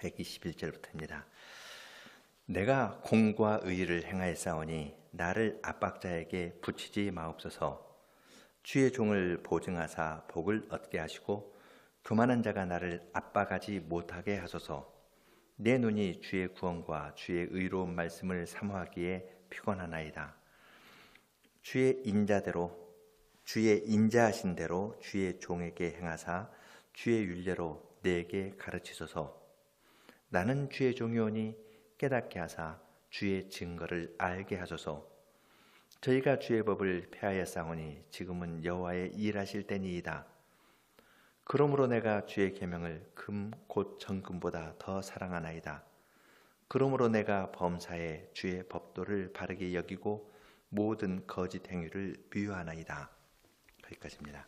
121절부터입니다. 내가 공과 의를 행하였사오니 나를 압박자에게 붙이지 마옵소서. 주의 종을 보증하사 복을 얻게 하시고 교만한 자가 나를 압박하지 못하게 하소서. 내 눈이 주의 구원과 주의 의로운 말씀을 사모하기에 피곤하나이다. 주의 인자하신 대로 주의 종에게 행하사 주의 율례로 내게 가르치소서. 나는 주의 종이오니 깨닫게 하사 주의 증거를 알게 하소서. 저희가 주의 법을 폐하였사오니 지금은 여호와의 일하실 때니이다. 그러므로 내가 주의 계명을 금 곧 정금보다 더 사랑하나이다. 그러므로 내가 범사에 주의 법도를 바르게 여기고 모든 거짓 행위를 미워하나이다. 거기까지입니다.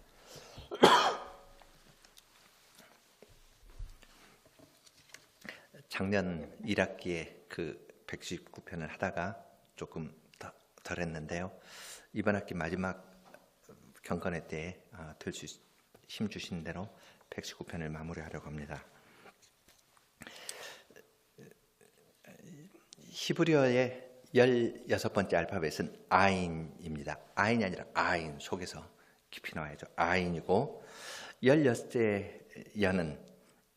작년 1학기에 그 119편을 하다가 조금 덜 했는데요. 이번 학기 마지막 경건회 때 들 수 힘 주신 대로 119편을 마무리하려고 합니다. 히브리어의 16번째 알파벳은 아인입니다. 아인이 아니라 아인, 속에서 깊이 나와야죠. 아인이고 16째 연은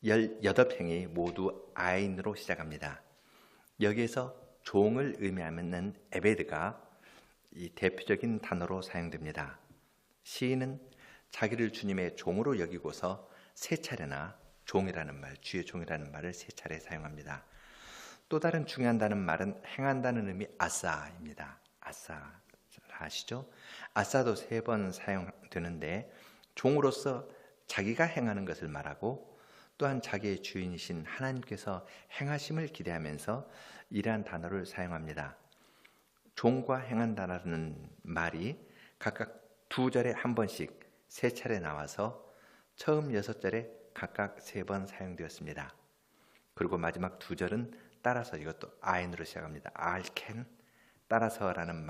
18행이 모두 아인으로 시작합니다. 여기에서 종을 의미하는 에베드가 이 대표적인 단어로 사용됩니다. 시인은 자기를 주님의 종으로 여기고서 세 차례나 종이라는 말, 주의 종이라는 말을 세 차례 사용합니다. 또 다른 중요하다는 말은 행한다는 의미 아싸입니다. 아싸 아시죠? 아싸도 3번 사용되는데 종으로서 자기가 행하는 것을 말하고 또한 자기의 주인이신 하나님께서 행하심을 기대하면서 이러한 단어를 사용합니다. 종과 행한다는 말이 각각 2절에 한 번씩 3차례 나와서 처음 6절에 각각 3번 사용되었습니다. 그리고 마지막 2절은 따라서 이것도 아인으로 시작합니다. 알켄 따라서라는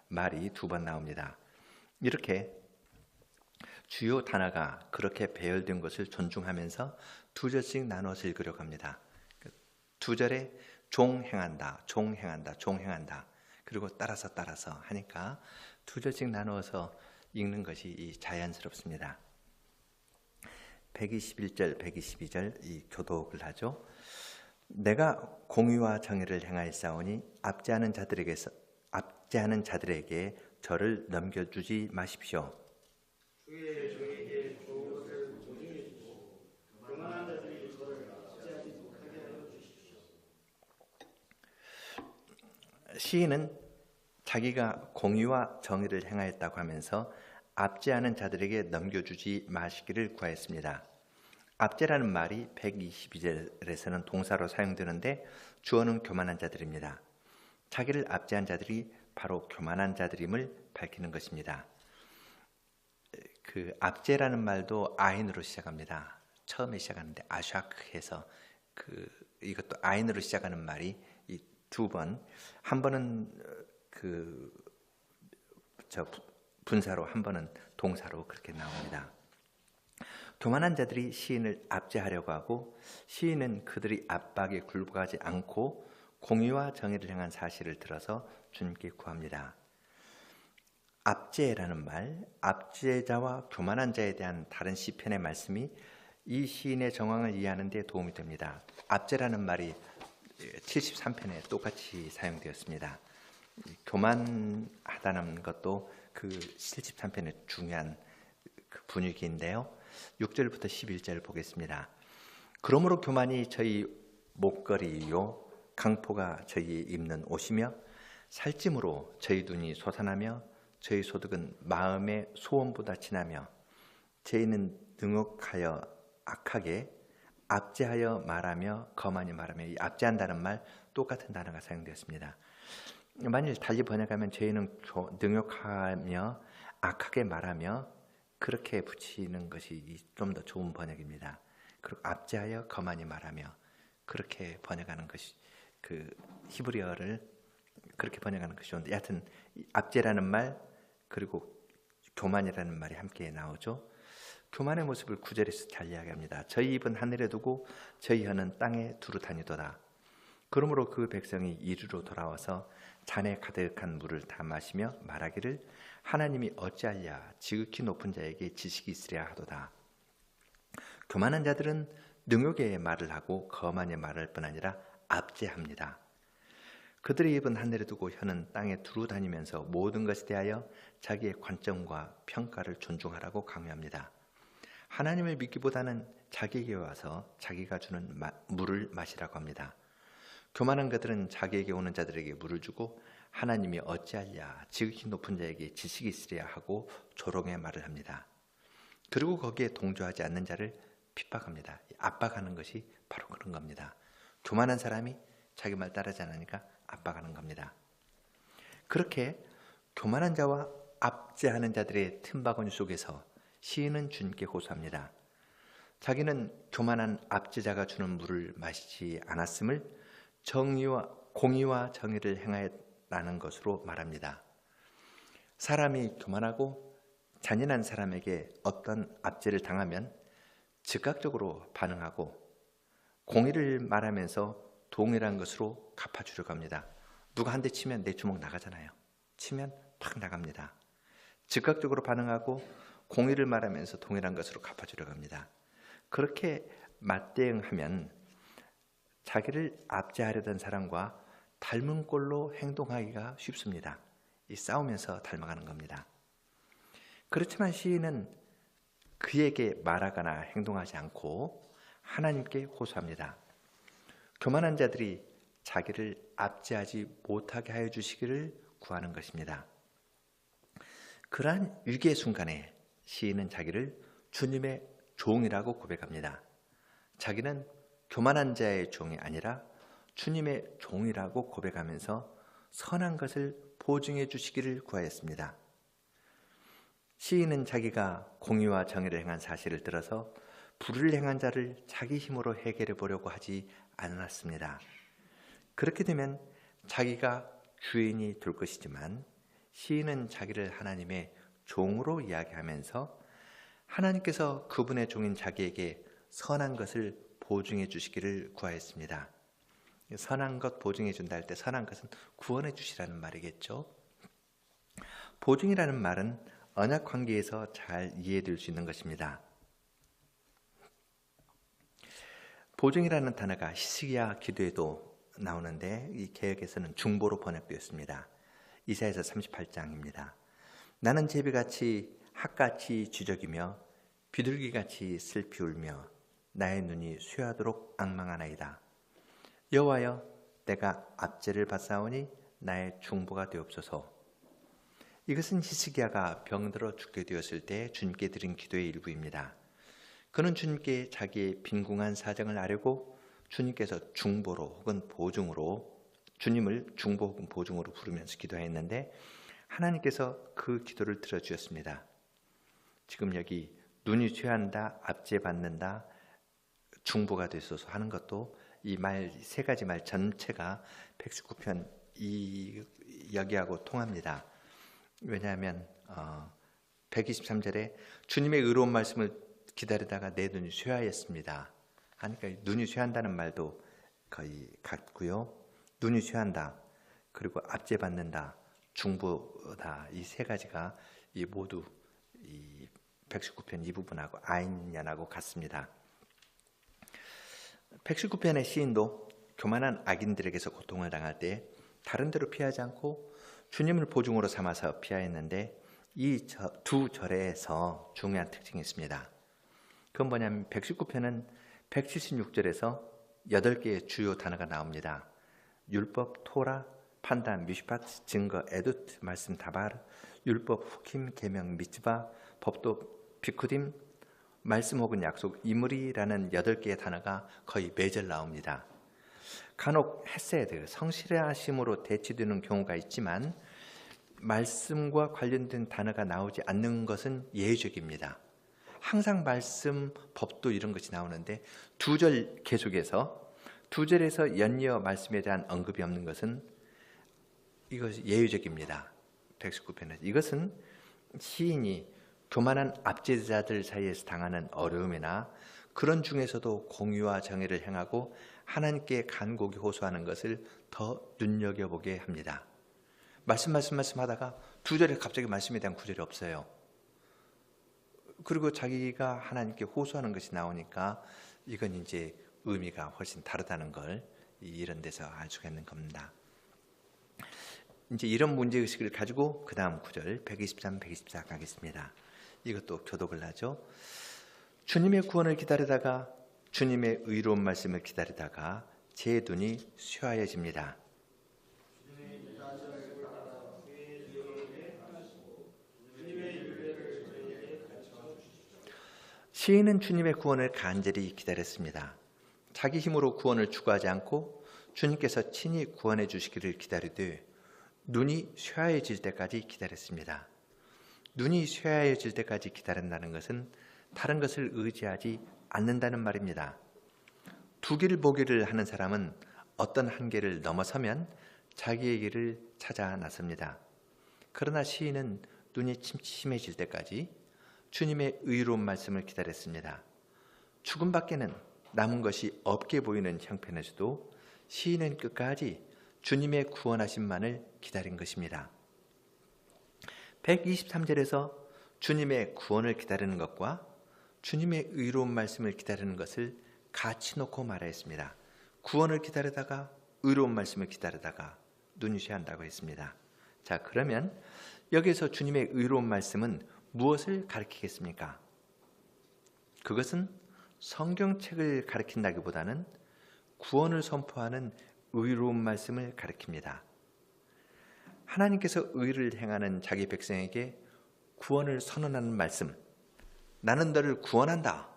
말이 2번 나옵니다. 이렇게 주요 단어가 그렇게 배열된 것을 존중하면서 2절씩 나눠서 읽으려고 합니다. 2절에 종행한다, 종행한다, 종행한다. 그리고 따라서 하니까 2절씩 나누어서 읽는 것이 자연스럽습니다. 121절, 122절 이 교독을 하죠. 내가 공의와 정의를 행하였사오니 압제하는 자들에게 저를 넘겨주지 마십시오. 주의 종에게 좋은 것을 보증해 주시고 교만한 자들이 저를 압제하지 못하게 하여 주십시오. 시인은 자기가 공의와 정의를 행하였다고 하면서 압제하는 자들에게 넘겨주지 마시기를 구하였습니다. 압제라는 말이 122절에서는 동사로 사용되는데 주어는 교만한 자들입니다. 자기를 압제한 자들이 바로 교만한 자들임을 밝히는 것입니다. 그 압제라는 말도 아인으로 시작합니다. 처음에 시작하는데 아샤크해서 이것도 아인으로 시작하는 말이 이 2번, 한 번은 분사로, 한 번은 동사로 그렇게 나옵니다. 교만한 자들이 시인을 압제하려고 하고 시인은 그들이 압박에 굴복하지 않고 공의와 정의를 행한 사실을 들어서 주님께 구합니다. 압제라는 말, 압제자와 교만한 자에 대한 다른 시편의 말씀이 이 시인의 정황을 이해하는 데 도움이 됩니다. 압제라는 말이 73편에 똑같이 사용되었습니다. 교만하다는 것도 그 73편의 중요한 그 분위기인데요. 6절부터 11절 보겠습니다. 그러므로 교만이 저희 목걸이요 강포가 저희 입는 옷이며 살찜으로 저희 눈이 솟아나며 저희 소득은 마음의 소원보다 진하며 저희는 능욕하여 악하게 압제하여 말하며 거만히 말하며 이 압제한다는 말 똑같은 단어가 사용되었습니다. 만일 달리 번역하면 저희는 능욕하며 악하게 말하며 그렇게 붙이는 것이 좀 더 좋은 번역입니다. 그리고 압제하여 거만히 말하며 그렇게 번역하는 것이 그 히브리어를 그렇게 번역하는 것이 좋은데 여하튼 압제라는 말 그리고 교만이라는 말이 함께 나오죠. 교만의 모습을 9절에서 잘 이야기합니다. 저희 입은 하늘에 두고 저희 혀는 땅에 두루 다니도다. 그러므로 그 백성이 이리로 돌아와서 잔에 가득한 물을 다 마시며 말하기를 하나님이 어찌하랴 지극히 높은 자에게 지식이 있으랴 하도다. 교만한 자들은 능욕의 말을 하고 거만의 말할 뿐 아니라 압제합니다. 그들의 입은 하늘에 두고 혀는 땅에 두루 다니면서 모든 것에 대하여 자기의 관점과 평가를 존중하라고 강요합니다. 하나님을 믿기보다는 자기에게 와서 자기가 주는 물을 마시라고 합니다. 교만한 그들은 자기에게 오는 자들에게 물을 주고 하나님이 어찌하랴 지극히 높은 자에게 지식이 있으랴 하고 조롱의 말을 합니다. 그리고 거기에 동조하지 않는 자를 핍박합니다. 압박하는 것이 바로 그런 겁니다. 교만한 사람이 자기 말 따르지 않으니까 압박하는 겁니다. 그렇게 교만한 자와 압제하는 자들의 틈바구니 속에서 시인은 주님께 호소합니다. 자기는 교만한 압제자가 주는 물을 마시지 않았음을 공의와 정의를 행하였다는 것으로 말합니다. 사람이 교만하고 잔인한 사람에게 어떤 압제를 당하면 즉각적으로 반응하고 공의를 말하면서 동일한 것으로 갚아주려고 합니다. 누가 한 대 치면 내 주먹 나가잖아요. 치면 팍 나갑니다. 즉각적으로 반응하고 공의를 말하면서 동일한 것으로 갚아주려고 합니다. 그렇게 맞대응하면 자기를 압제하려던 사람과 닮은 꼴로 행동하기가 쉽습니다. 이 싸우면서 닮아가는 겁니다. 그렇지만 시인은 그에게 말하거나 행동하지 않고 하나님께 호소합니다. 교만한 자들이 자기를 압제하지 못하게 하여 주시기를 구하는 것입니다. 그러한 위기의 순간에 시인은 자기를 주님의 종이라고 고백합니다. 자기는 교만한 자의 종이 아니라 주님의 종이라고 고백하면서 선한 것을 보증해 주시기를 구하였습니다. 시인은 자기가 공의와 정의를 행한 사실을 들어서 불을 행한 자를 자기 힘으로 해결해 보려고 하지 않았습니다. 그렇게 되면 자기가 주인이 될 것이지만 시인은 자기를 하나님의 종으로 이야기하면서 하나님께서 그분의 종인 자기에게 선한 것을 보증해 주시기를 구하였습니다. 선한 것 보증해 준다 할 때 선한 것은 구원해 주시라는 말이겠죠. 보증이라는 말은 언약 관계에서 잘 이해될 수 있는 것입니다. 보증이라는 단어가 히스기야 기도에도 나오는데 이 개역에서는 중보로 번역되었습니다. 이사야서 38장입니다. 나는 제비같이 학같이 쥐적이며 비둘기같이 슬피 울며 나의 눈이 쇠하도록 앙망하나이다. 여호와여 내가 압제를 받사오니 나의 중보가 되옵소서. 이것은 히스기야가 병들어 죽게 되었을 때 주님께 드린 기도의 일부입니다. 그는 주님께 자기의 빈궁한 사정을 아뢰고 주님께서 중보로 혹은 보증으로 주님을 중보 혹은 보증으로 부르면서 기도했는데 하나님께서 그 기도를 들어주셨습니다. 지금 여기 눈이 쇠한다, 압제받는다, 중보가 되소서 하는 것도 이 말 세 가지 말 전체가 119편 여기하고 통합니다. 왜냐하면 123절에 주님의 의로운 말씀을 기다리다가 내 눈이 쇠하였습니다. 하니까 눈이 쇠한다는 말도 거의 같고요. 눈이 쇠한다, 그리고 압제받는다, 중보다 이 세 가지가 이 모두 이 119편 이 부분하고 아인년하고 같습니다. 119편의 시인도 교만한 악인들에게서 고통을 당할 때 다른 데로 피하지 않고 주님을 보증으로 삼아서 피하였는데 이 두 절에서 중요한 특징이 있습니다. 그건 뭐냐면 119편은 176절에서 8개의 주요 단어가 나옵니다. 율법, 토라, 판단, 미슈팟, 증거, 에두트, 말씀, 다발, 율법, 후킴, 계명, 미츠바, 법도, 비쿠딤, 말씀 혹은 약속, 이물이라는 8개의 단어가 거의 매절 나옵니다. 간혹 헤세드, 성실하심으로 대치되는 경우가 있지만 말씀과 관련된 단어가 나오지 않는 것은 예외적입니다. 항상 말씀, 법도 이런 것이 나오는데 2절 계속해서 2절에서 연이어 말씀에 대한 언급이 없는 것은 이것이 예외적입니다. 119편에서 이것은 시인이 교만한 압제자들 사이에서 당하는 어려움이나 그런 중에서도 공의와 정의를 행하고 하나님께 간곡히 호소하는 것을 더 눈여겨보게 합니다. 말씀 하다가 2절에 갑자기 말씀에 대한 구절이 없어요. 그리고 자기가 하나님께 호소하는 것이 나오니까 이건 이제 의미가 훨씬 다르다는 걸 이런 데서 알 수가 있는 겁니다. 이제 이런 문제의식을 가지고 그 다음 구절 123, 124 가겠습니다. 이것도 교독을 하죠. 주님의 구원을 기다리다가 주님의 의로운 말씀을 기다리다가 제 눈이 쇠하여집니다. 시인은 주님의 구원을 간절히 기다렸습니다. 자기 힘으로 구원을 추구하지 않고 주님께서 친히 구원해 주시기를 기다리되 눈이 쇠하여질 때까지 기다렸습니다. 눈이 쇠하여질 때까지 기다린다는 것은 다른 것을 의지하지 않는다는 말입니다. 두 길 보기를 하는 사람은 어떤 한계를 넘어서면 자기의 길을 찾아 나섭니다. 그러나 시인은 눈이 침침해질 때까지 주님의 의로운 말씀을 기다렸습니다. 죽음밖에는 남은 것이 없게 보이는 형편에서도 시인은 끝까지 주님의 구원하심만을 기다린 것입니다. 123절에서 주님의 구원을 기다리는 것과 주님의 의로운 말씀을 기다리는 것을 같이 놓고 말했습니다. 구원을 기다리다가 의로운 말씀을 기다리다가 눈이 쇠한다고 했습니다. 자, 그러면 여기서 주님의 의로운 말씀은 무엇을 가리키겠습니까? 그것은 성경책을 가리킨다기보다는 구원을 선포하는 의로운 말씀을 가리킵니다. 하나님께서 의를 행하는 자기 백성에게 구원을 선언하는 말씀, 나는 너를 구원한다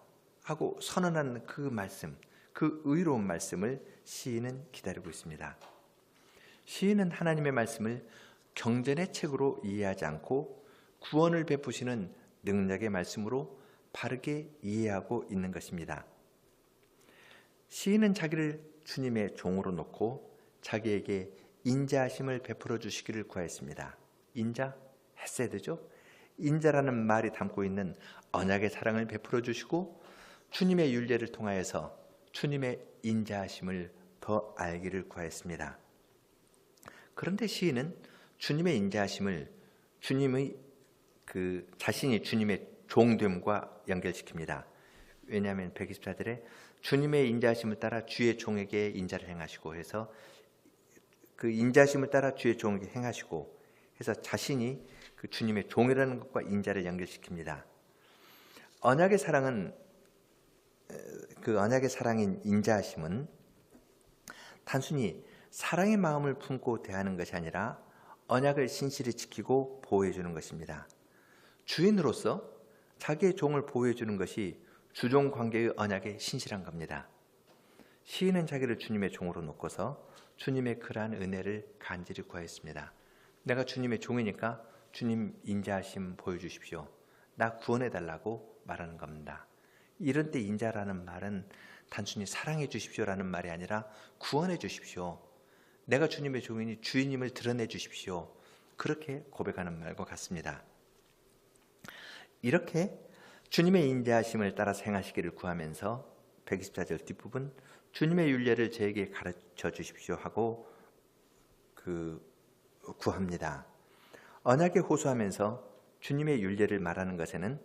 하고 선언하는 그 말씀, 그 의로운 말씀을 시인은 기다리고 있습니다. 시인은 하나님의 말씀을 경전의 책으로 이해하지 않고 구원을 베푸시는 능력의 말씀으로 바르게 이해하고 있는 것입니다. 시인은 자기를 주님의 종으로 놓고 자기에게 인자하심을 베풀어 주시기를 구하였습니다. 인자, 헤세드죠. 인자라는 말이 담고 있는 언약의 사랑을 베풀어 주시고 주님의 율례를 통하여서 주님의 인자하심을 더 알기를 구하였습니다. 그런데 시인은 주님의 인자하심을 주님의 자신이 주님의 종됨과 연결시킵니다. 왜냐하면 124절에 주님의 인자하심을 따라 주의 종에게 인자를 행하시고 해서 그 인자하심을 따라 주의 종에게 행하시고 해서 자신이 그 주님의 종이라는 것과 인자를 연결시킵니다. 언약의 사랑은 그 언약의 사랑인 인자하심은 단순히 사랑의 마음을 품고 대하는 것이 아니라 언약을 신실히 지키고 보호해 주는 것입니다. 주인으로서 자기의 종을 보호해 주는 것이 주종 관계의 언약의 신실한 겁니다. 시인은 자기를 주님의 종으로 놓고서 주님의 그러한 은혜를 간절히 구하였습니다. 내가 주님의 종이니까 주님 인자하심 보여주십시오. 나 구원해 달라고 말하는 겁니다. 이런 때 인자라는 말은 단순히 사랑해 주십시오라는 말이 아니라 구원해 주십시오. 내가 주님의 종이니 주인임을 드러내 주십시오. 그렇게 고백하는 말과 같습니다. 이렇게 주님의 인자하심을 따라서 행하시기를 구하면서 124절 뒷부분 주님의 율례를 저에게 가르쳐 주십시오 하고 구합니다. 언약에 호소하면서 주님의 율례를 말하는 것에는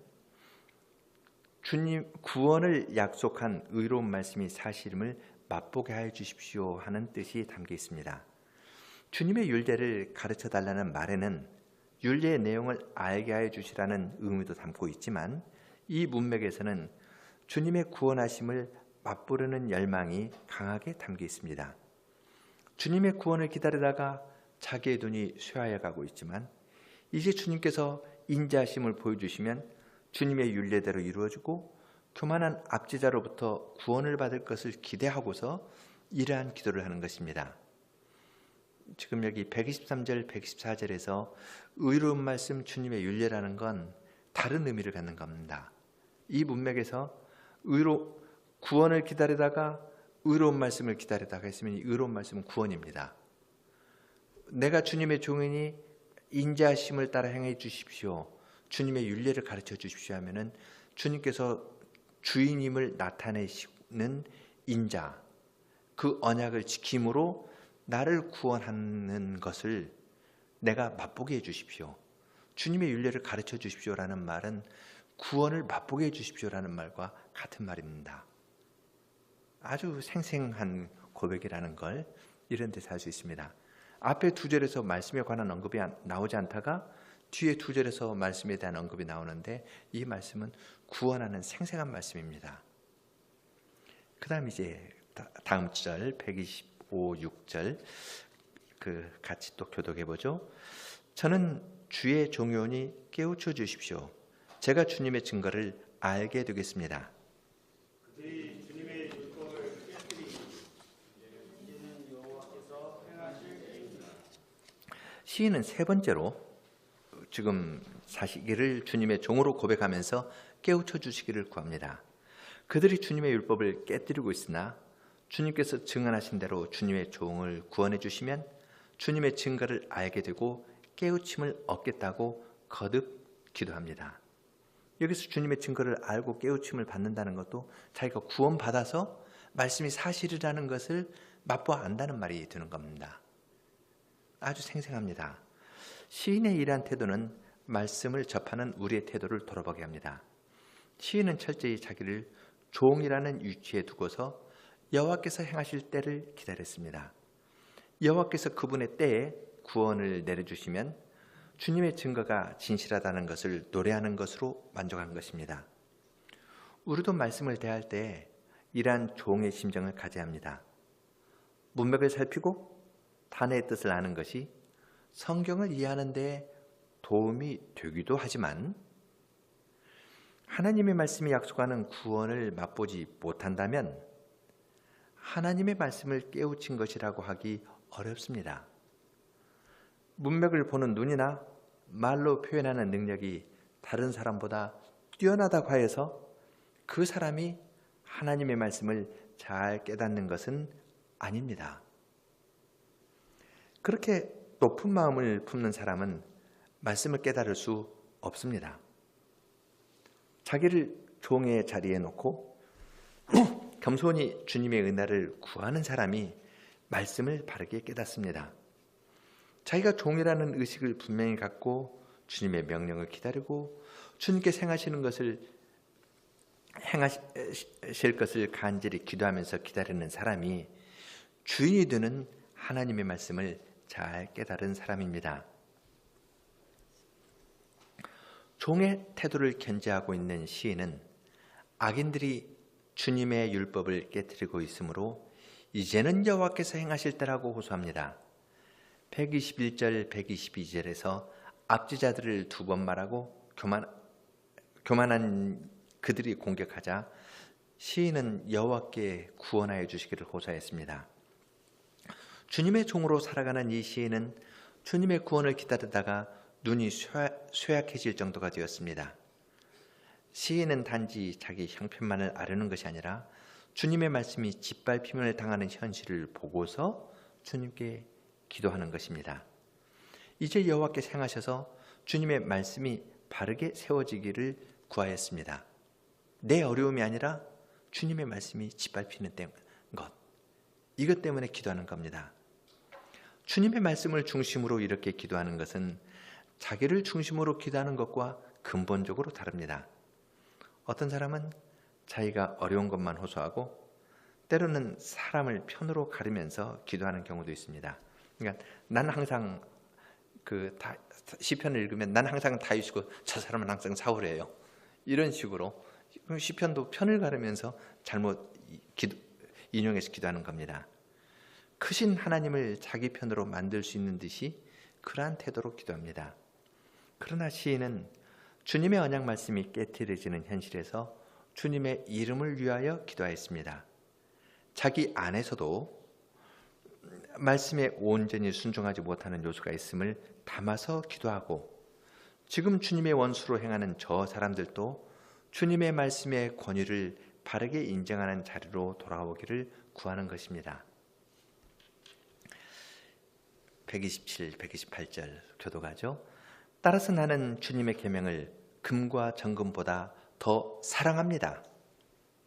주님 구원을 약속한 의로운 말씀이 사실임을 맛보게 하여 주십시오 하는 뜻이 담겨 있습니다. 주님의 율례를 가르쳐 달라는 말에는 율례의 내용을 알게 하여 주시라는 의미도 담고 있지만 이 문맥에서는 주님의 구원하심을 맛보려는 열망이 강하게 담겨 있습니다. 주님의 구원을 기다리다가 자기의 눈이 쇠하여 가고 있지만 이제 주님께서 인자하심을 보여주시면 주님의 율례대로 이루어지고 교만한 압제자로부터 구원을 받을 것을 기대하고서 이러한 기도를 하는 것입니다. 지금 여기 123절, 124절에서 의로운 말씀 주님의 율례라는 건 다른 의미를 갖는 겁니다. 이 문맥에서 구원을 기다리다가 의로운 말씀을 기다리다가 했으면 이 의로운 말씀은 구원입니다. 내가 주님의 종이니 인자하심을 따라 행해 주십시오. 주님의 율례를 가르쳐 주십시오 하면은 주님께서 주인임을 나타내시는 인자, 그 언약을 지킴으로 나를 구원하는 것을 내가 맛보게 해 주십시오. 주님의 율례를 가르쳐 주십시오라는 말은 구원을 맛보게 해 주십시오라는 말과 같은 말입니다. 아주 생생한 고백이라는 걸 이런 데서 알 수 있습니다. 앞에 두 절에서 말씀에 관한 언급이 나오지 않다가 뒤에 두 절에서 말씀에 대한 언급이 나오는데 이 말씀은 구원하는 생생한 말씀입니다. 그 다음 이제 다음 절 125, 6절 같이 또 교독해 보죠. 저는 주의 종요니 깨우쳐 주십시오. 제가 주님의 증거를 알게 되겠습니다. 그들이 주님의 율법을 깨뜨리니 이는 여호와께서 행하실 일이니라. 시인은 세 번째로 지금 사시기를 주님의 종으로 고백하면서 깨우쳐 주시기를 구합니다. 그들이 주님의 율법을 깨뜨리고 있으나 주님께서 증언하신 대로 주님의 종을 구원해 주시면 주님의 증거를 알게 되고 깨우침을 얻겠다고 거듭 기도합니다. 여기서 주님의 증거를 알고 깨우침을 받는다는 것도 자기가 구원받아서 말씀이 사실이라는 것을 맛보아 안다는 말이 드는 겁니다. 아주 생생합니다. 시인의 이러한 태도는 말씀을 접하는 우리의 태도를 돌아보게 합니다. 시인은 철저히 자기를 종이라는 위치에 두고서 여호와께서 행하실 때를 기다렸습니다. 여호와께서 그분의 때에 구원을 내려주시면 주님의 증거가 진실하다는 것을 노래하는 것으로 만족한 것입니다. 우리도 말씀을 대할 때 이러한 종의 심정을 가져야 합니다. 문맥을 살피고 단의 뜻을 아는 것이 성경을 이해하는 데 도움이 되기도 하지만 하나님의 말씀이 약속하는 구원을 맛보지 못한다면 하나님의 말씀을 깨우친 것이라고 하기 어렵습니다. 문맥을 보는 눈이나 말로 표현하는 능력이 다른 사람보다 뛰어나다고 하여서 그 사람이 하나님의 말씀을 잘 깨닫는 것은 아닙니다. 그렇게 높은 마음을 품는 사람은 말씀을 깨달을 수 없습니다. 자기를 종의 자리에 놓고 겸손히 주님의 은혜를 구하는 사람이 말씀을 바르게 깨닫습니다. 자기가 종이라는 의식을 분명히 갖고 주님의 명령을 기다리고 주님께서 행하시는 것을 행하실 것을 간절히 기도하면서 기다리는 사람이 주인이 되는 하나님의 말씀을 잘 깨달은 사람입니다. 종의 태도를 견지하고 있는 시인은 악인들이 주님의 율법을 깨뜨리고 있으므로 이제는 여호와께서 행하실 때라고 호소합니다. 121절, 122절에서 압제자들을 두 번 말하고 교만한 그들이 공격하자 시인은 여호와께 구원하여 주시기를 호소했습니다. 주님의 종으로 살아가는 이 시인은 주님의 구원을 기다리다가 눈이 쇠약해질 정도가 되었습니다. 시인은 단지 자기 형편만을 아뢰는 것이 아니라 주님의 말씀이 짓밟힘을 당하는 현실을 보고서 주님께 기도하는 것입니다. 이제 여호와께서 행하셔서 주님의 말씀이 바르게 세워지기를 구하였습니다. 내 어려움이 아니라 주님의 말씀이 짓밟히는 것, 이것 때문에 기도하는 겁니다. 주님의 말씀을 중심으로 이렇게 기도하는 것은 자기를 중심으로 기도하는 것과 근본적으로 다릅니다. 어떤 사람은 자기가 어려운 것만 호소하고 때로는 사람을 편으로 가리면서 기도하는 경우도 있습니다. 그러니까 난 항상 시편을 읽으면 난 항상 다윗이고 저 사람은 항상 사울이에요. 이런 식으로 시편도 편을 가르면서 잘못 인용해서 기도하는 겁니다. 크신 하나님을 자기 편으로 만들 수 있는 듯이 그러한 태도로 기도합니다. 그러나 시인은 주님의 언약 말씀이 깨트려지는 현실에서 주님의 이름을 위하여 기도하였습니다. 자기 안에서도 말씀에 온전히 순종하지 못하는 요소가 있음을 담아서 기도하고 지금 주님의 원수로 행하는 저 사람들도 주님의 말씀의 권위를 바르게 인정하는 자리로 돌아오기를 구하는 것입니다. 127, 128절 교독하죠. 따라서 나는 주님의 계명을 금과 정금보다 더 사랑합니다.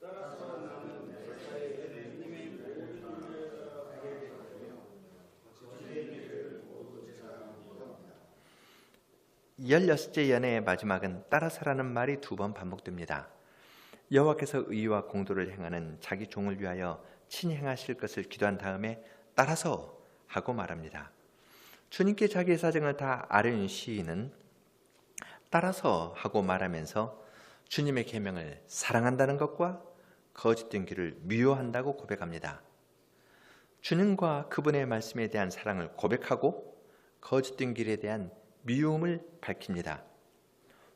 따라서 나는 역사에 주님의 모든 일을 따라가게 되며 거짓된 일을 모두 제사합니다. 16째 연애의 마지막은 따라서라는 말이 2번 반복됩니다. 여호와께서 의와 공도를 행하는 자기 종을 위하여 친히 행하실 것을 기도한 다음에 따라서 하고 말합니다. 주님께 자기의 사정을 다 아뢰는 시인은 따라서 하고 말하면서 주님의 계명을 사랑한다는 것과 거짓된 길을 미워한다고 고백합니다. 주님과 그분의 말씀에 대한 사랑을 고백하고 거짓된 길에 대한 미움을 밝힙니다.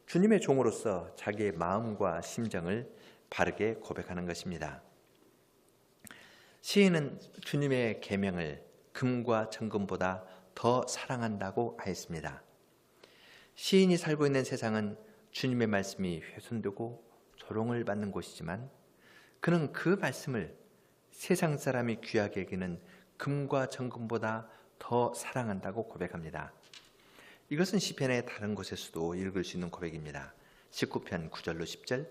주님의 종으로서 자기의 마음과 심정을 바르게 고백하는 것입니다. 시인은 주님의 계명을 금과 정금보다 더 사랑한다고 하였습니다. 시인이 살고 있는 세상은 주님의 말씀이 훼손되고 조롱을 받는 곳이지만 그는 그 말씀을 세상 사람이 귀하게 여기는 금과 정금보다 더 사랑한다고 고백합니다. 이것은 시편의 다른 곳에서도 읽을 수 있는 고백입니다. 19편 9절로 10절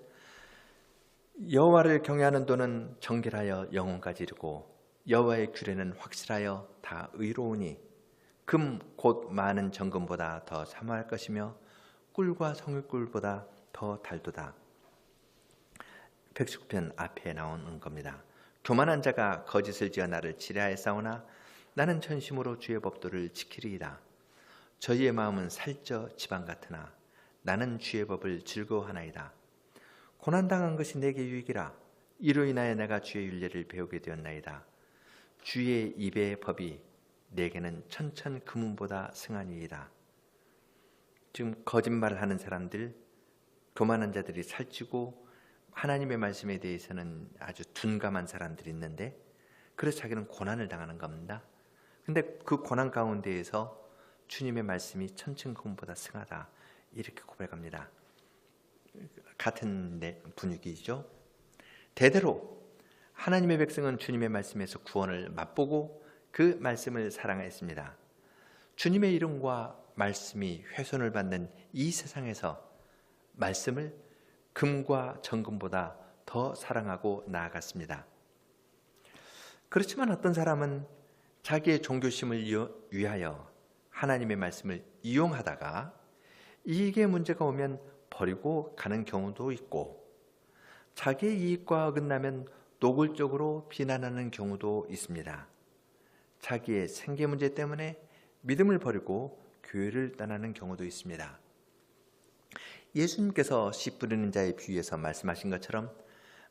여호와를 경외하는 도는 정결하여 영혼까지 이르고 여호와의 규례는 확실하여 다 의로우니 금 곧 많은 정금보다 더 사모할 것이며 꿀과 성육꿀보다 더 달도다. 119편 앞에 나오는 겁니다. 교만한 자가 거짓을 지어 나를 지뢰하였사오나 나는 전심으로 주의 법도를 지키리이다. 저희의 마음은 살쪄 지방 같으나 나는 주의 법을 즐거워하나이다. 고난당한 것이 내게 유익이라. 이로 인하여 내가 주의 율례를 배우게 되었나이다. 주의 입의 법이 내게는 천천 금은보다 승하니이다. 지금 거짓말을 하는 사람들, 교만한 자들이 살찌고 하나님의 말씀에 대해서는 아주 둔감한 사람들이 있는데 그래서 자기는 고난을 당하는 겁니다. 근데 그 고난 가운데에서 주님의 말씀이 천천 금은보다 승하다 이렇게 고백합니다. 같은 분위기죠. 대대로 하나님의 백성은 주님의 말씀에서 구원을 맛보고 그 말씀을 사랑했습니다. 주님의 이름과 말씀이 훼손을 받는 이 세상에서 말씀을 금과 정금보다 더 사랑하고 나아갔습니다. 그렇지만 어떤 사람은 자기의 종교심을 위하여 하나님의 말씀을 이용하다가 이익의 문제가 오면 버리고 가는 경우도 있고 자기의 이익과 어긋나면 노골적으로 비난하는 경우도 있습니다. 자기의 생계 문제 때문에 믿음을 버리고 교회를 떠나는 경우도 있습니다. 예수님께서 씨 뿌리는 자의 비유에서 말씀하신 것처럼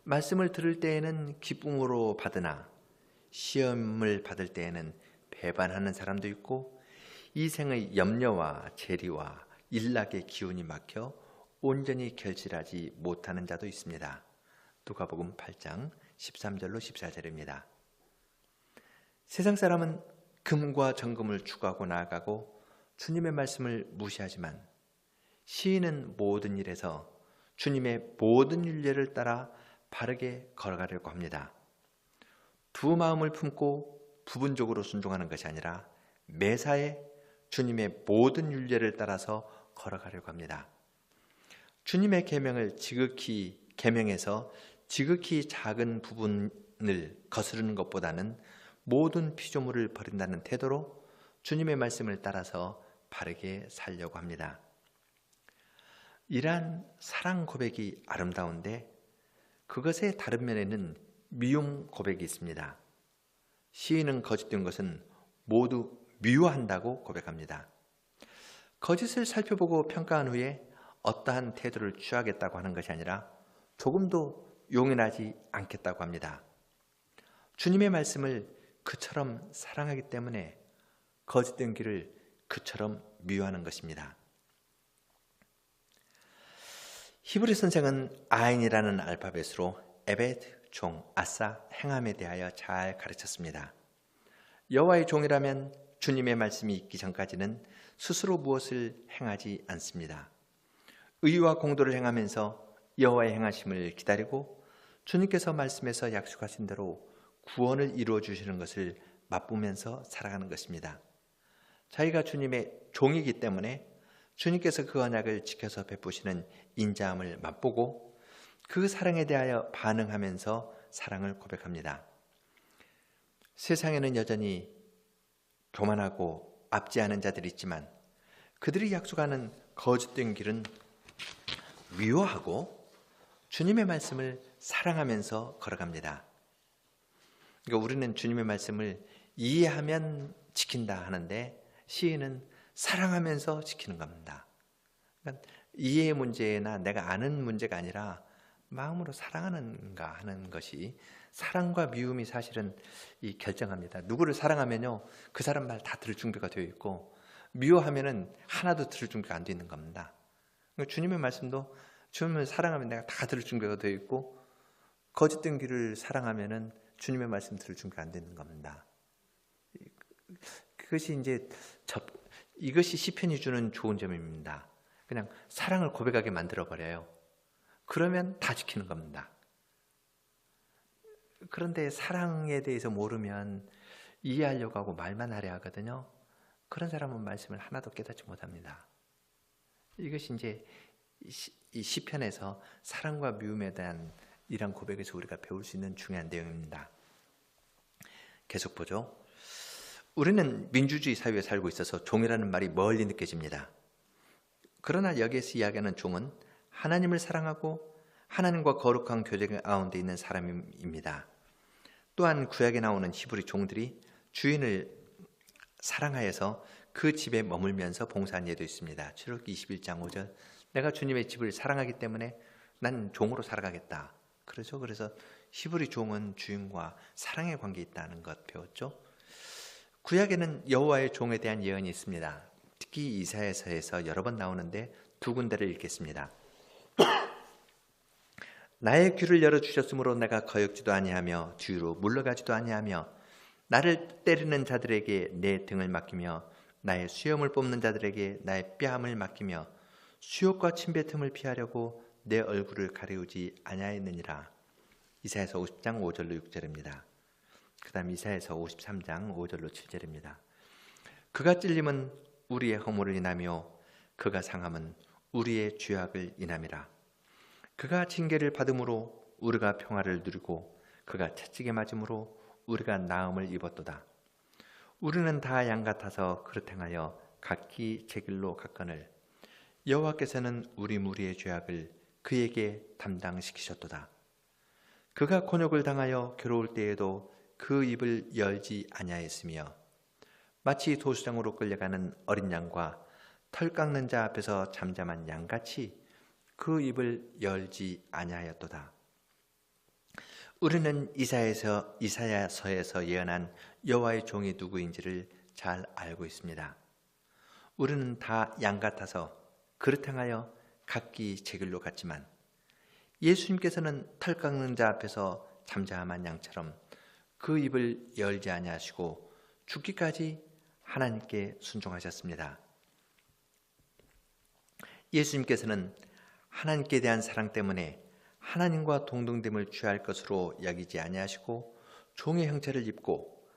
말씀을 들을 때에는 기쁨으로 받으나 시험을 받을 때에는 배반하는 사람도 있고 이 생의 염려와 재리와 일락의 기운이 막혀 온전히 결실하지 못하는 자도 있습니다. 누가복음 8장 13절로 14절입니다. 세상 사람은 금과 정금을 추구하고 나아가고 주님의 말씀을 무시하지만 시인은 모든 일에서 주님의 모든 율례를 따라 바르게 걸어가려고 합니다. 두 마음을 품고 부분적으로 순종하는 것이 아니라 매사에 주님의 모든 율례를 따라서 걸어가려고 합니다. 주님의 계명을 계명에서 지극히 작은 부분을 거스르는 것보다는 모든 피조물을 버린다는 태도로 주님의 말씀을 따라서 바르게 살려고 합니다. 이러한 사랑 고백이 아름다운데 그것의 다른 면에는 미움 고백이 있습니다. 시인은 거짓된 것은 모두 미워한다고 고백합니다. 거짓을 살펴보고 평가한 후에 어떠한 태도를 취하겠다고 하는 것이 아니라 조금도 용인하지 않겠다고 합니다. 주님의 말씀을 그처럼 사랑하기 때문에 거짓된 길을 그처럼 미워하는 것입니다. 히브리 선생은 아인이라는 알파벳으로 에벳, 종, 아사, 행함에 대하여 잘 가르쳤습니다. 여호와의 종이라면 주님의 말씀이 있기 전까지는 스스로 무엇을 행하지 않습니다. 의와 공도를 행하면서 여호와의 행하심을 기다리고 주님께서 말씀에서 약속하신 대로 구원을 이루어 주시는 것을 맛보면서 살아가는 것입니다. 자기가 주님의 종이기 때문에 주님께서 그 언약을 지켜서 베푸시는 인자함을 맛보고 그 사랑에 대하여 반응하면서 사랑을 고백합니다. 세상에는 여전히 교만하고 앞지 않은 자들이 있지만 그들이 약속하는 거짓된 길은 미워하고 주님의 말씀을 사랑하면서 걸어갑니다. 그러니까 우리는 주님의 말씀을 이해하면 지킨다 하는데 시인은 사랑하면서 지키는 겁니다. 그러니까 이해의 문제나 내가 아는 문제가 아니라 마음으로 사랑하는가 하는 것이, 사랑과 미움이 사실은 이 결정합니다. 누구를 사랑하면요 그 사람 말 다 들을 준비가 되어 있고, 미워하면은 하나도 들을 준비가 안 되어 있는 겁니다. 그러니까 주님의 말씀도 주님을 사랑하면 내가 다 들을 준비가 되어 있고, 거짓된 길을 사랑하면은 주님의 말씀 들을 준비가 안 되는 겁니다. 그것이 이것이 시편이 주는 좋은 점입니다. 그냥 사랑을 고백하게 만들어 버려요. 그러면 다 지키는 겁니다. 그런데 사랑에 대해서 모르면 이해하려고 하고 말만 하려 하거든요. 그런 사람은 말씀을 하나도 깨닫지 못합니다. 이것이 이 시편에서 사랑과 미움에 대한 이런 고백에서 우리가 배울 수 있는 중요한 내용입니다. 계속 보죠. 우리는 민주주의 사회에 살고 있어서 종이라는 말이 멀리 느껴집니다. 그러나 여기에서 이야기하는 종은 하나님을 사랑하고 하나님과 거룩한 교제 가운데 있는 사람입니다. 또한 구약에 나오는 히브리 종들이 주인을 사랑하여서 그 집에 머물면서 봉사한 예도 있습니다. 출애굽기 21장 5절, 내가 주님의 집을 사랑하기 때문에 난 종으로 살아가겠다. 그렇죠? 그래서 히브리 종은 주인과 사랑의 관계에 있다는 것 배웠죠. 구약에는 여호와의 종에 대한 예언이 있습니다. 특히 이사야서에서 여러 번 나오는데 두 군데를 읽겠습니다. 나의 귀를 열어주셨으므로 내가 거역지도 아니하며 뒤로 물러가지도 아니하며 나를 때리는 자들에게 내 등을 맡기며 나의 수염을 뽑는 자들에게 나의 뺨을 맡기며 수욕과 침뱉음을 피하려고 내 얼굴을 가리우지 아니하였느니라. 이사야서 50장 5절로 6절입니다. 그 다음 이사야서 53장 5절로 7절입니다. 그가 찔림은 우리의 허물을 인하며 그가 상함은 우리의 죄악을 인함이라. 그가 징계를 받음으로 우리가 평화를 누리고 그가 채찍에 맞음으로 우리가 나음을 입었도다. 우리는 다 양 같아서 그릇 행하여 각기 제 길로 갔거늘 여호와께서는 우리 무리의 죄악을 그에게 담당시키셨도다. 그가 곤욕을 당하여 괴로울 때에도 그 입을 열지 아니하였으며 마치 도수장으로 끌려가는 어린 양과 털 깎는 자 앞에서 잠잠한 양같이 그 입을 열지 아니하였도다. 우리는 이사야서에서 예언한 여호와의 종이 누구인지를 잘 알고 있습니다. 우리는 다 양 같아서 그릇 행하여 각기 제 길로 갔지만 예수님께서는 털 깎는 자 앞에서 잠잠한 양처럼 그 입을 열지 아니하시고 죽기까지 하나님께 순종하셨습니다. 예수님께서는 하나님께 대한 사랑 때문에 하나님과 동등됨을 취할 것으로 여기지 아니하시고 종의 형체를 입고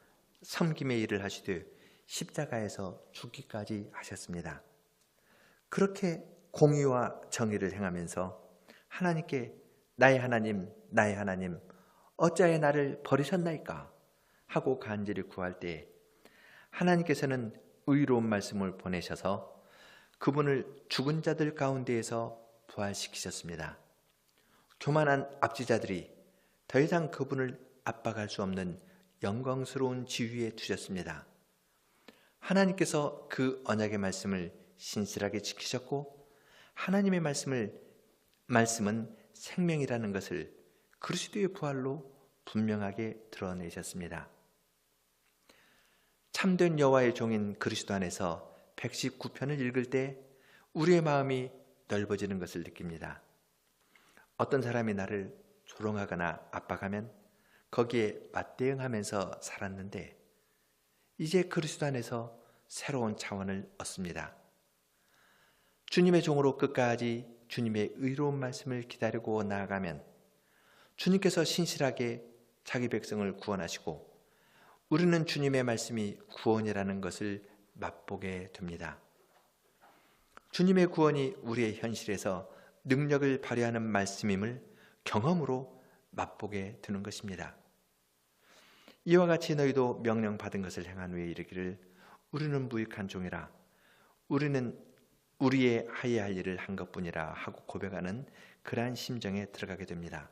섬김의 일을 하시되 십자가에서 죽기까지 하셨습니다. 그렇게 공의와 정의를 행하면서 하나님께 나의 하나님, 나의 하나님, 어찌하여 나를 버리셨나이까 하고 간절히 구할 때 하나님께서는 의로운 말씀을 보내셔서 그분을 죽은 자들 가운데에서 부활시키셨습니다. 교만한 압지자들이 더 이상 그분을 압박할 수 없는 영광스러운 지위에 두셨습니다. 하나님께서 그 언약의 말씀을 신실하게 지키셨고 하나님의 말씀은 생명이라는 것을 그리스도의 부활로 분명하게 드러내셨습니다. 참된 여호와의 종인 그리스도 안에서 119편을 읽을 때 우리의 마음이 넓어지는 것을 느낍니다. 어떤 사람이 나를 조롱하거나 압박하면 거기에 맞대응하면서 살았는데 이제 그리스도 안에서 새로운 차원을 얻습니다. 주님의 종으로 끝까지 주님의 의로운 말씀을 기다리고 나아가면 주님께서 신실하게 자기 백성을 구원하시고 우리는 주님의 말씀이 구원이라는 것을 맛보게 됩니다. 주님의 구원이 우리의 현실에서 능력을 발휘하는 말씀임을 경험으로 맛보게 되는 것입니다. 이와 같이 너희도 명령받은 것을 행한 후에 이르기를 우리는 무익한 종이라 우리는 우리의 하여야 할 일을 한 것뿐이라 하고 고백하는 그러한 심정에 들어가게 됩니다.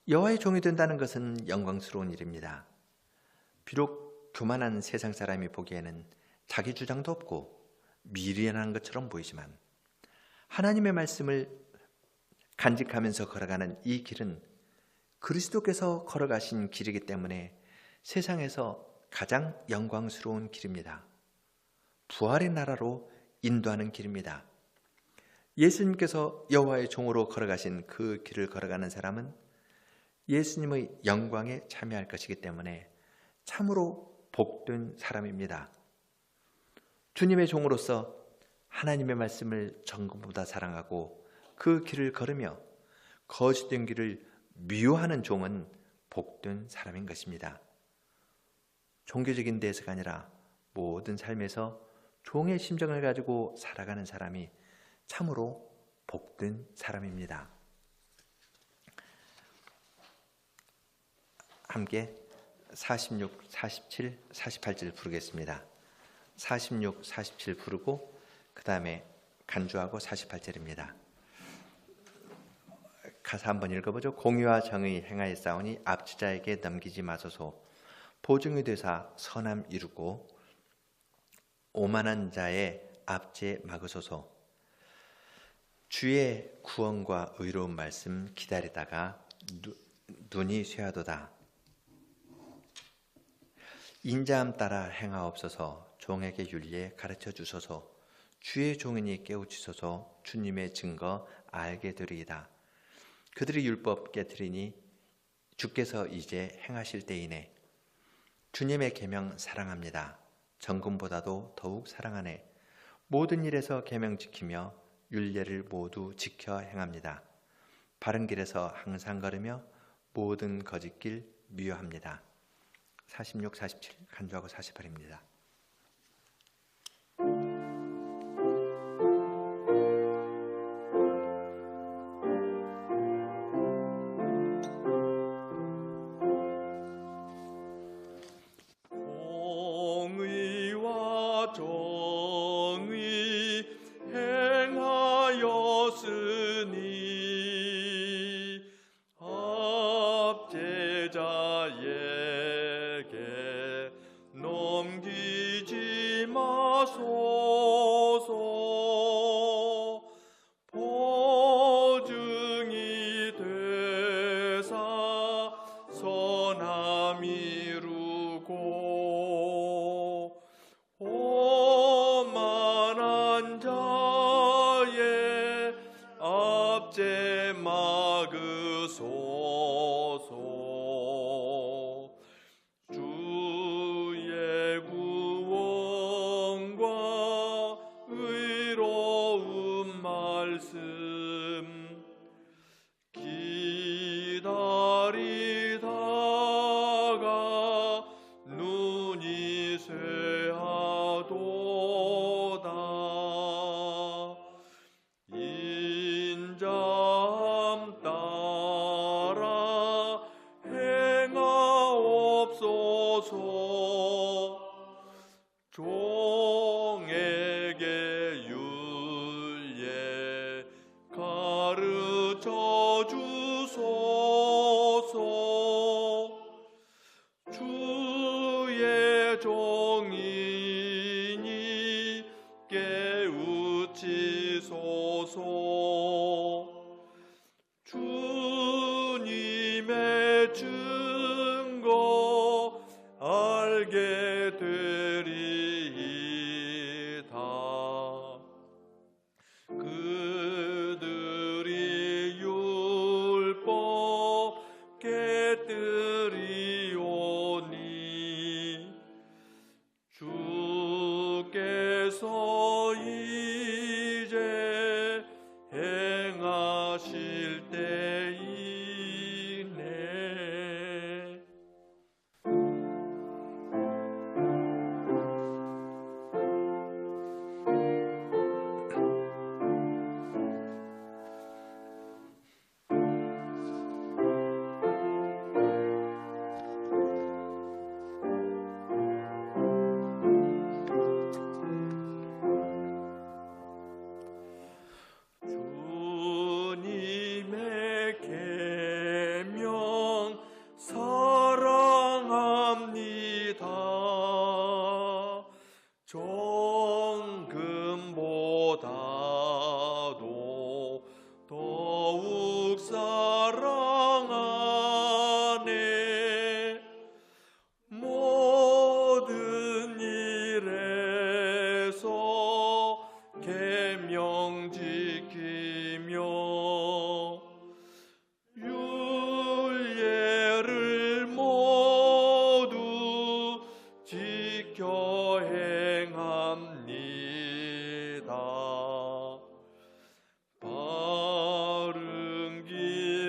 여호와의 종이 된다는 것은 영광스러운 일입니다. 비록 교만한 세상 사람이 보기에는 자기 주장도 없고 미련한 것처럼 보이지만 하나님의 말씀을 간직하면서 걸어가는 이 길은 그리스도께서 걸어가신 길이기 때문에 세상에서 가장 영광스러운 길입니다. 부활의 나라로 인도하는 길입니다. 예수님께서 여호와의 종으로 걸어가신 그 길을 걸어가는 사람은 예수님의 영광에 참여할 것이기 때문에 참으로 복된 사람입니다. 주님의 종으로서 하나님의 말씀을 전금보다 사랑하고 그 길을 걸으며 거짓된 길을 미워하는 종은 복된 사람인 것입니다. 종교적인 데서가 아니라 모든 삶에서 종의 심정을 가지고 살아가는 사람이 참으로 복된 사람입니다. 함께 46, 47, 48절 부르겠습니다. 46, 47 부르고 그 다음에 간주하고 48절입니다. 가사 한번 읽어보죠. 공의와 정의 행하였사오니 압지자에게 넘기지 마소서. 보증이 되사 선함 이루고 오만한 자의 압제 막으소서. 주의 구원과 의로운 말씀 기다리다가 눈이 쇠하도다. 인자함 따라 행하옵소서. 종에게 윤리에 가르쳐 주소서. 주의 종이니 깨우치소서. 주님의 증거 알게 되리이다. 그들이 율법 깨뜨리니 주께서 이제 행하실 때이네. 주님의 계명 사랑합니다. 정금보다도 더욱 사랑하네. 모든 일에서 계명 지키며 율례를 모두 지켜 행합니다. 바른 길에서 항상 걸으며 모든 거짓길 미워합니다. 46, 47 간주하고 48입니다. 공의와 정의 행하였으니 압제자에게 넘기지 마소서. 보증이 되사 선함 이루고 오만한 자의 압제 막으소서. 주의 구원과 의로운 말씀 기다리다가 눈이 쇠하도다. 인자함 따라 행하옵소서. 종에게 윤례 가르쳐 주소서. 주의 종이니 깨우치소서. 주님의 증거 알게 되리이다. 그들이 율법 깨뜨리오니 주께서 이제 행하실 때이네. 사랑합니다. 정금보다도 더욱 사랑하네. 모든 일에서 계명 지키며 율례를 모두 지켜 행합니다. 바른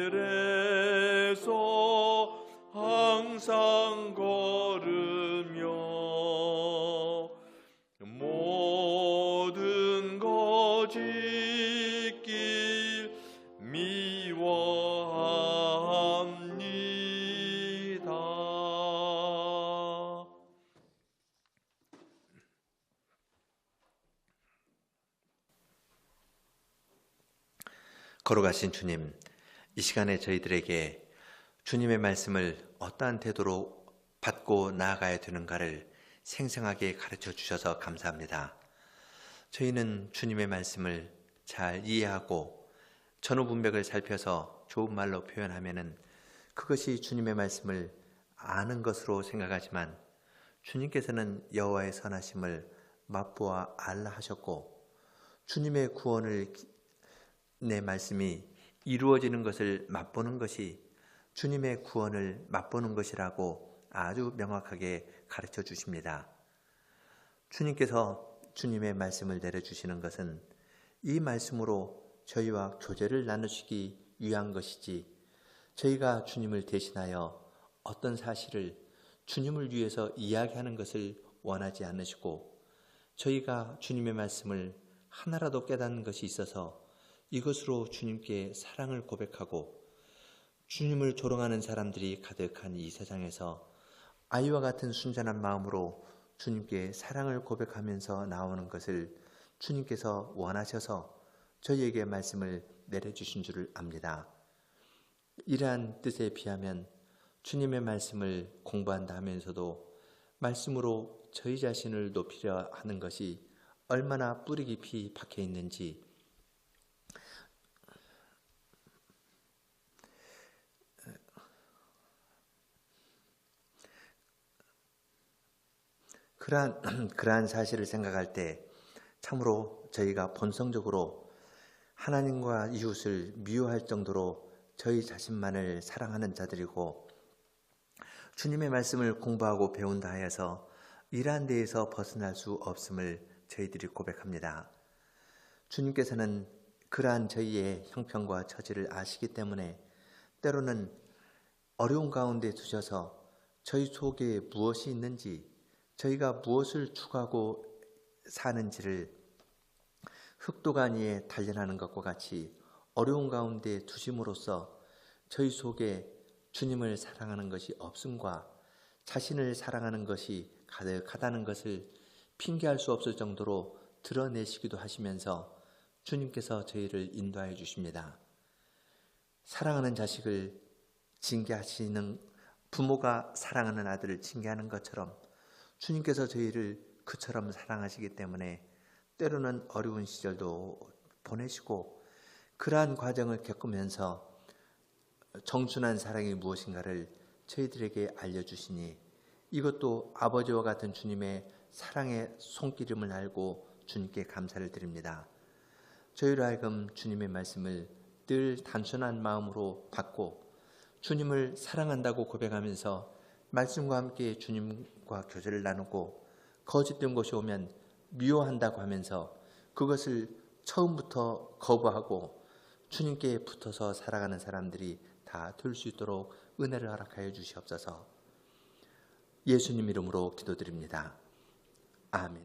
길에서 항상 걸으며 모든 것 지킬 미워합니다. 걸어가신 주님, 이 시간에 저희들에게 주님의 말씀을 어떠한 태도로 받고 나아가야 되는가를 생생하게 가르쳐 주셔서 감사합니다. 저희는 주님의 말씀을 잘 이해하고 전후문맥을 살펴서 좋은 말로 표현하면은 그것이 주님의 말씀을 아는 것으로 생각하지만 주님께서는 여호와의 선하심을 맛보아 알라 하셨고 주님의 구원을 내 말씀이 이루어지는 것을 맛보는 것이 주님의 구원을 맛보는 것이라고 아주 명확하게 가르쳐 주십니다. 주님께서 주님의 말씀을 내려주시는 것은 이 말씀으로 저희와 교제를 나누시기 위한 것이지 저희가 주님을 대신하여 어떤 사실을 주님을 위해서 이야기하는 것을 원하지 않으시고 저희가 주님의 말씀을 하나라도 깨닫는 것이 있어서 이것으로 주님께 사랑을 고백하고 주님을 조롱하는 사람들이 가득한 이 세상에서 아이와 같은 순전한 마음으로 주님께 사랑을 고백하면서 나오는 것을 주님께서 원하셔서 저희에게 말씀을 내려주신 줄을 압니다. 이러한 뜻에 비하면 주님의 말씀을 공부한다 하면서도 말씀으로 저희 자신을 높이려 하는 것이 얼마나 뿌리 깊이 박혀 있는지 그러한 사실을 생각할 때 참으로 저희가 본성적으로 하나님과 이웃을 미워할 정도로 저희 자신만을 사랑하는 자들이고 주님의 말씀을 공부하고 배운다 하여서 이러한 데에서 벗어날 수 없음을 저희들이 고백합니다. 주님께서는 그러한 저희의 형편과 처지를 아시기 때문에 때로는 어려운 가운데 두셔서 저희 속에 무엇이 있는지 저희가 무엇을 추구하고 사는지를 흑도가니에 단련하는 것과 같이 어려운 가운데 두심으로써 저희 속에 주님을 사랑하는 것이 없음과 자신을 사랑하는 것이 가득하다는 것을 핑계할 수 없을 정도로 드러내시기도 하시면서 주님께서 저희를 인도하여 주십니다. 사랑하는 자식을 징계하시는 부모가 사랑하는 아들을 징계하는 것처럼 주님께서 저희를 그처럼 사랑하시기 때문에 때로는 어려운 시절도 보내시고 그러한 과정을 겪으면서 정순한 사랑이 무엇인가를 저희들에게 알려주시니 이것도 아버지와 같은 주님의 사랑의 손기름을 알고 주님께 감사를 드립니다. 저희로 하여금 주님의 말씀을 늘 단순한 마음으로 받고 주님을 사랑한다고 고백하면서 말씀과 함께 주님과 교제를 나누고 거짓된 것이 오면 미워한다고 하면서 그것을 처음부터 거부하고 주님께 붙어서 살아가는 사람들이 다 될 수 있도록 은혜를 허락하여 주시옵소서. 예수님 이름으로 기도드립니다. 아멘.